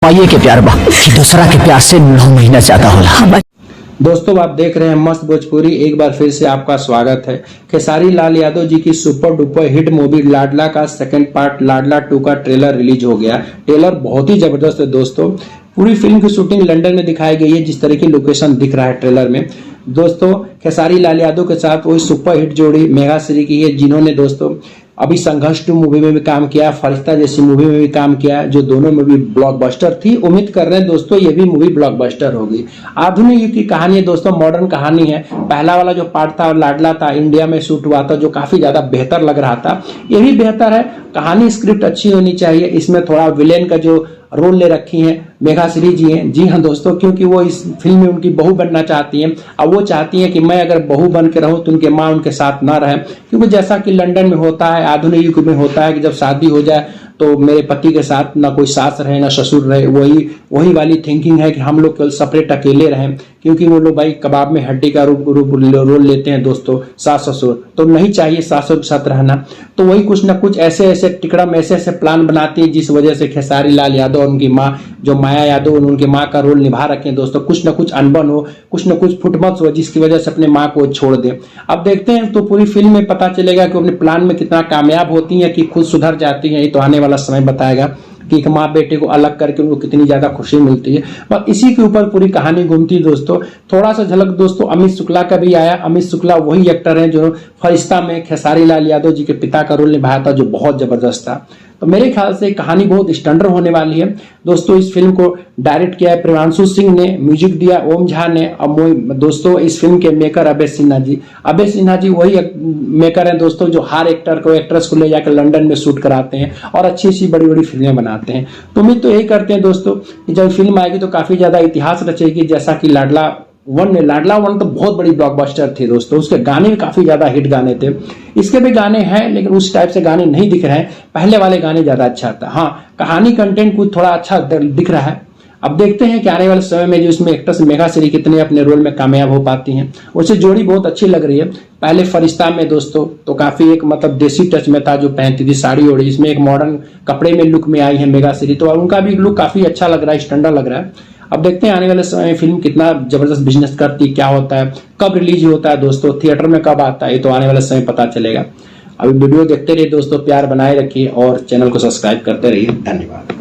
और ये के प्यार बा कि दूसरा के प्यार से 9 महीना ज्यादा होला। दोस्तों आप देख रहे हैं मस्त भोजपुरी। एक बार फिर से आपका स्वागत है। खेसारी लाल यादव जी की सुपर डुपर हिट मूवी लाडला का सेकंड पार्ट लाडला 2 का ट्रेलर रिलीज हो गया। ट्रेलर बहुत ही जबरदस्त है दोस्तों। पूरी फिल्म की शूटिंग लंदन में दिखाई गई है, जिस तरह की लोकेशन दिख रहा है ट्रेलर में। दोस्तों खेसारी लाल यादव के साथ वही सुपर हिट जोड़ी मेघा श्री की है, जिन्होंने दोस्तों अभी संघर्ष 2 मूवी में भी काम किया, फरिश्ता जैसी मूवी में भी काम किया, जो दोनों मूवी ब्लॉकबस्टर थी। उम्मीद कर रहे हैं दोस्तों ये भी मूवी ब्लॉकबस्टर होगी। आधुनिक युग की कहानी है दोस्तों, मॉडर्न कहानी है। पहला वाला जो पार्ट था लाडला था, इंडिया में शूट हुआ था, जो काफी ज्यादा बेहतर लग रहा था। ये भी बेहतर है। कहानी स्क्रिप्ट अच्छी होनी चाहिए। इसमें थोड़ा विलेन का जो रोल ले रखी है मेघा श्री जी हैं। जी हाँ दोस्तों, क्योंकि वो इस फिल्म में उनकी बहू बनना चाहती हैं। अब वो चाहती हैं कि मैं अगर बहू बन के रहूं तो उनके माँ उनके साथ ना रहे, क्योंकि जैसा कि लंदन में होता है, आधुनिक युग में होता है कि जब शादी हो जाए तो मेरे पति के साथ ना कोई सास रहे ना ससुर रहे। वही वाली थिंकिंग है कि हम लोग केवल सेपरेट अकेले रहें, क्योंकि वो लोग भाई कबाब में हड्डी का रोल लेते हैं दोस्तों, सास ससुर। तो नहीं चाहिए सासुर के साथ रहना। तो वही कुछ ना कुछ ऐसे टिकड़म ऐसे प्लान बनाती है, जिस वजह से खेसारी लाल यादव और उनकी माँ जो माया यादव उनकी माँ का रोल निभा रखे हैं दोस्तों। कुछ ना कुछ अनबन हो, कुछ ना कुछ फुटमत हो, जिसकी वजह से अपने माँ को छोड़ दें। अब देखते हैं तो पूरी फिल्म में पता चलेगा कि अपने प्लान में कितना कामयाब होती है कि खुद सुधर जाती है। ये तो आने वाला समय बताएगा कि एक माँ बेटे को अलग करके उनको कितनी ज्यादा खुशी मिलती है। बस इसी के ऊपर पूरी कहानी घूमती है दोस्तों। थोड़ा सा झलक दोस्तों अमित शुक्ला का भी आया। अमित शुक्ला वही एक्टर हैं जो फरिश्ता में खेसारी लाल यादव जी के पिता का रोल निभाया था, जो बहुत जबरदस्त था। तो मेरे ख्याल से कहानी बहुत स्टैंडर्ड होने वाली है दोस्तों। इस फिल्म को डायरेक्ट किया है प्रियांशु सिंह ने, म्यूजिक दिया ओम झा ने। अब दोस्तों इस फिल्म के मेकर अभय सिन्हा जी। अभय सिन्हा जी वही मेकर हैं दोस्तों जो हर एक्टर को एक्ट्रेस को ले जाकर लंदन में शूट कराते हैं और अच्छी अच्छी बड़ी बड़ी फिल्में बनाते हैं। तो उम्मीद तो यही करते हैं दोस्तों कि जब फिल्म आएगी तो काफी ज्यादा इतिहास रचेगी, जैसा कि लाडला 1 तो बहुत बड़ी ब्लॉकबस्टर थी दोस्तों। उसके गाने भी काफी ज्यादा हिट गाने थे। इसके भी गाने हैं लेकिन उस टाइप से गाने नहीं दिख रहे हैं। पहले वाले गाने ज्यादा अच्छा था। हाँ, कहानी कंटेंट कुछ थोड़ा अच्छा दिख रहा है। अब देखते हैं कि आने वाले समय में जो इसमें एक्ट्रेस मेघा श्री कितने अपने रोल में कामयाब हो पाती हैं। उससे जोड़ी बहुत अच्छी लग रही है। पहले फरिश्ता में दोस्तों तो काफी एक मतलब देसी टच में था, जो पहनती थी साड़ी ओढ़ी, इसमें एक मॉडर्न कपड़े में लुक में आई है मेघा श्री। तो उनका भी लुक काफी अच्छा लग रहा है, स्टैंडर्ड लग रहा है। अब देखते हैं आने वाले समय में फिल्म कितना जबरदस्त बिजनेस करती, क्या होता है, कब रिलीज होता है दोस्तों, थिएटर में कब आता है, ये तो आने वाले समय पता चलेगा। अभी वीडियो देखते रहिए दोस्तों, प्यार बनाए रखिए और चैनल को सब्सक्राइब करते रहिए। धन्यवाद।